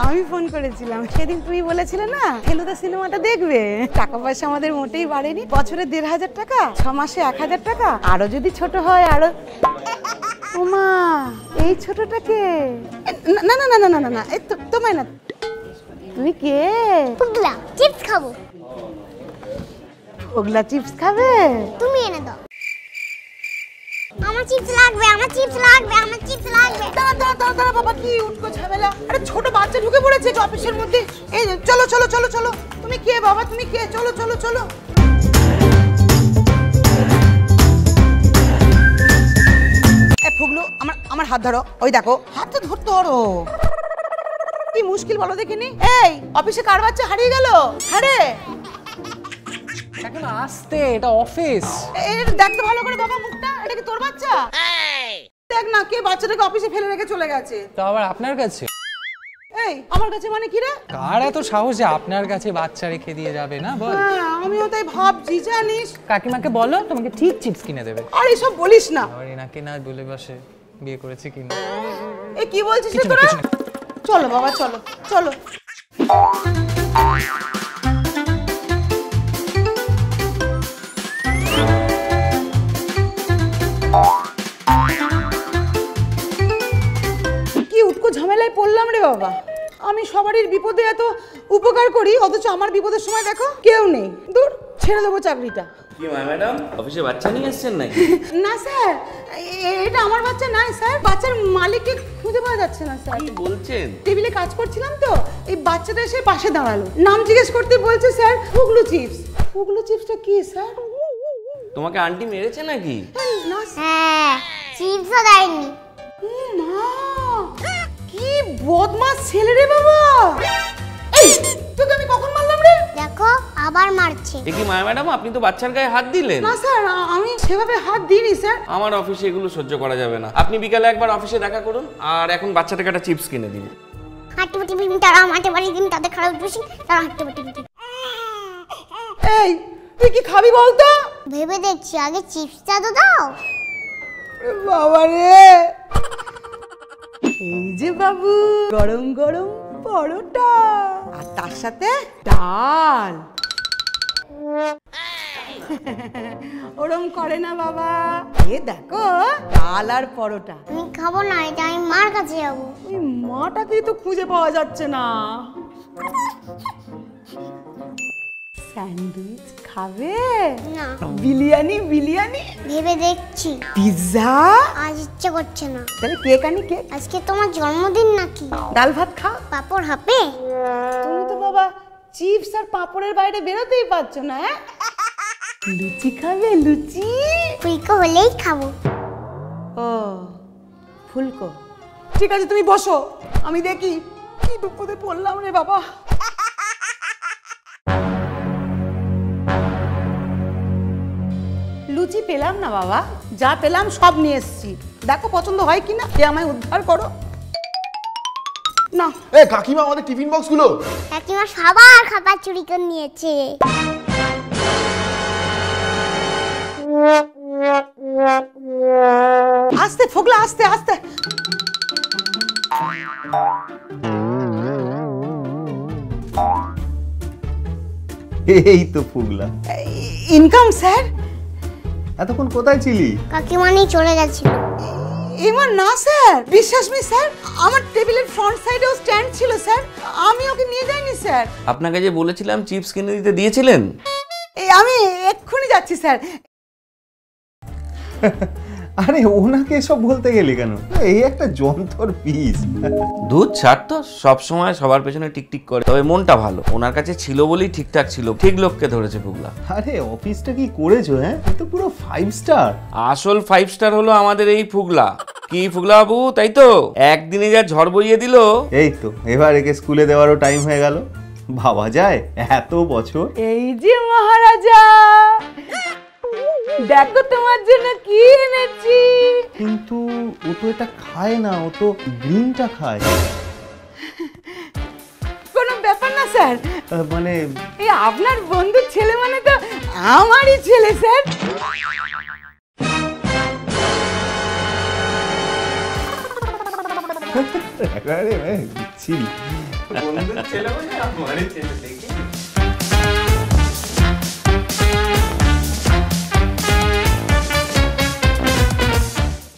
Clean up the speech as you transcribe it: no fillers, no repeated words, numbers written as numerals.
আমি ফোন করেছিলাম সেদিন, তুমি বলেছিলে না ফেলুদা সিনেমাটা দেখবে। টাকা পয়সা আমাদের মোটেই বাড়েনি, বছরে ১৫০০ টাকা, ৬ মাসে ১০০০ টাকা, আরো যদি ছোট হয় আরো। ওমা, এই ছোটটাকে? না না না না না না, তোমায় না। তুমি কে? পুগলা, চিপস খাবো। পুগলা চিপস খাবে? তুমি এনে দাও। আমার চিপস লাগবে, আমার চিপস লাগবে, আমার চিপস লাগবে। দাঁড়া বাবা, কি উঠকো ঝামেলা? আরে ছোট বাচ্চা ঢুকে পড়েছে অফিসের মধ্যে। এই চলো চলো চলো চলো। তুমি কে বাবা, তুমি কে? চলো চলো চলো। ফুগলু, আমার হাত ধরো। ওই দেখো, হাতটা ধরতে ধরো। কি মুশকিল বলো দেখিনি। এই অফিসে কার বাচ্চা হারিয়ে গেল? আরে এখন আসতে, এটা অফিস। দেখতে ভালো করে বাবা মুখটা। এটা কি তোর বাচ্চা? দেখ না, কে বাচ্চাটাকে অফিসে ফেলে রেখে চলে গেছে। তো আবার আপনার কাছে? এই আমার কাছে মানে কি রে? কার এত সাহস যে আপনার কাছে বাচ্চা রেখে দিয়ে যাবে? না বল। আমিও তাই ভাবছি, জানিস। কাকিমাকে বলো তোমাকে ঠিক চিপস কিনে দেবে। আর এসব বলিস না। আবার এনাকে না বলে বসে বিয়ে করেছে কিনা। এই কি বলছিস তোরা? চলো বাবা, চলো চলো। কি উটকো ঝামেলায় পড়লাম রে বাবা। আমি সবারই বিপদে এত উপকার করি, অথচ আমার বিপদের সময় দেখো কেউ নেই। দূর, ছেড়ে দেবো চাকরিটা। কি ম্যাডাম, অফিসে বাচ্চা নিয়ে এসেছেন নাকি? না স্যার, এটা আমার বাচ্চা নয় স্যার। বাচ্চার মালিককে খুঁজে পাওয়া যাচ্ছে না স্যার। কি বলছেন? টেবিলে কাজ করছিলাম তো, এই বাচ্চাটা এসে পাশে দাঁড়ালো। নাম জিজ্ঞেস করতে বলছে স্যার পুগলু চিপস। পুগলু চিপসটা কি স্যার? তোমাকে আন্টি মেরেছে নাকি? না হ্যাঁ, চিপসও দেয়নি। মা, কি বদমাশ ছেলে রে বাবা। এই তোকে আমি কখন মারলাম রে? দেখো আবার মারছে। এ কি ম্যাডাম, আপনি তো বাচ্চার গায়ে হাত দিলেন। না স্যার, আমি সেভাবে হাত দিইনি স্যার। আমার অফিসে এগুলো সহ্য করা যাবে না। আপনি বিকালে একবার অফিসে দেখা করুন, আর এখন বাচ্চাটাকে একটা চিপস কিনে দিন। হাঁটতে পাটি দিন, তারা মাঠে বাড়ি দিন, তাদের খারাপ বেশি, তারা হাঁটতে পাটি দিন। এই তুই কি খাবি বলতো? ভেবে দেখছি, আগে চিপসটা তো দাও। বাবা রে, এই যে বাবু, গরম গরম পরোটা আর তার সাথে ডাল। ওরম করে না বাবা। এ দেখো, ডাল আর পরোটা। আমি খাবো না, এটা আমি মার কাছে যাবো। ওই মাটাকেই তো খুঁজে পাওয়া যাচ্ছে না। স্যান্ডউইচ খাবে? না। বিরিয়ানি? বিরিয়ানি ভেবে দেখছি। পিৎজা? আজ ইচ্ছে করছে না। তাহলে কেক আনি, কেক। আজকে তোমার জন্মদিন নাকি? ডাল ভাত খা। পাপড় হাপে? তুমি তো বাবা চিপস আর পাপড়ের বাইরে বেরোতেই পারছো না। লুচি খাবে? লুচি? ফুলকো হলেই খাবো। ও ফুলকো, ঠিক আছে তুমি বসো, আমি দেখি কি বিপদে পড়লাম রে বাবা। লুচি পেলাম না বাবা, যা পেলাম সব নিয়ে এসেছি। দেখো পছন্দ হয় কিনা, কে আমায় উদ্ধার করো না। এ কাকিমা, আমাদের টিফিন বক্স গুলো। কাকিমা সবার খাবার চুরি করে নিয়েছে। আস্তে ফোগলা, আস্তে আস্তে। এই তো ফুগলা। Income sir. এতক্ষণ কোথায় ছিলি? কাকিমা নিয়ে চলে গেছিল। এমন না স্যার, বিশ্বাস নেই স্যার। আমার টেবিলের ফ্রন্ট সাইডেও স্ট্যান্ড ছিল স্যার, আমি ওকে নিয়ে যাইনি স্যার। আপনাকে যে বলেছিলাম চিপস কিনে দিতে, দিয়েছিলেন? এই আমি এক্ষুনি যাচ্ছি স্যার। আরে ওনাকে এসব বলতে গেলি কেন? এই একটা যন্ত্র পিস। দুধ ছাড় তো, সবসময় সবার পেছনে টিকটিক করে। তবে মনটা ভালো, ওনার কাছে ছিল বলেই ঠিকঠাক ছিল। ঠিক লোককে ধরেছে পুগলা। আরে অফিসটা কি করেছো? হ্যাঁ, এ তো পুরো 5 স্টার। আসল 5 স্টার হলো আমাদের এই ফুগলা। কি ফুগলা বাবু, তাই তো? একদিনে যা ঝড় বইয়ে দিল। এই তো এবার একে স্কুলে দেওয়ারও টাইম হয়ে গেল। ভাবা যায় এত বছর। এই যে মহারাজা, দেখো তোমার জন্য কি এনেছি। কিন্তু ও তো এটা খায় না, ও তো গ্রিনটা খায়। কোনো ব্যাপার না স্যার, মানে এই আপনার বন্ধুর ছেলে মানে তো আমারই ছেলে স্যার। একেবারে বিচ্ছিরি। বন্ধুর ছেলে বলে আমারই ছেলে দেখে